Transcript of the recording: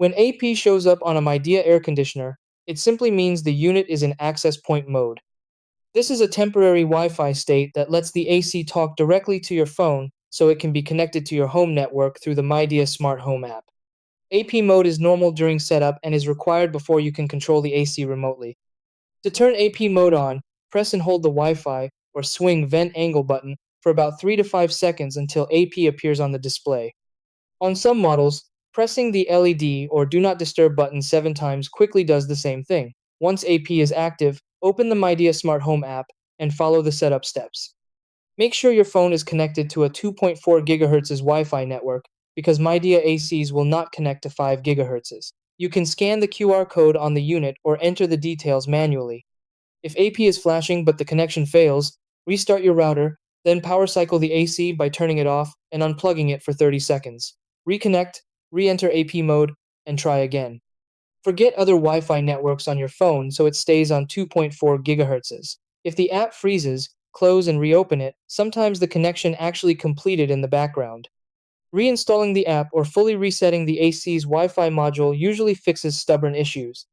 When AP shows up on a Midea air conditioner, it simply means the unit is in access point mode. This is a temporary Wi-Fi state that lets the AC talk directly to your phone so it can be connected to your home network through the Midea smart home app. AP mode is normal during setup and is required before you can control the AC remotely. To turn AP mode on, press and hold the Wi-Fi or swing vent angle button for about 3 to 5 seconds until AP appears on the display. On some models, pressing the LED or Do Not Disturb button 7 times quickly does the same thing. Once AP is active, open the Midea Smart Home app and follow the setup steps. Make sure your phone is connected to a 2.4 GHz Wi-Fi network because Midea ACs will not connect to 5 GHz. You can scan the QR code on the unit or enter the details manually. If AP is flashing but the connection fails, restart your router, then power cycle the AC by turning it off and unplugging it for 30 seconds. Reconnect, re-enter AP mode, and try again. Forget other Wi-Fi networks on your phone so it stays on 2.4 GHz. If the app freezes, close and reopen it. Sometimes the connection actually completed in the background. Reinstalling the app or fully resetting the AC's Wi-Fi module usually fixes stubborn issues.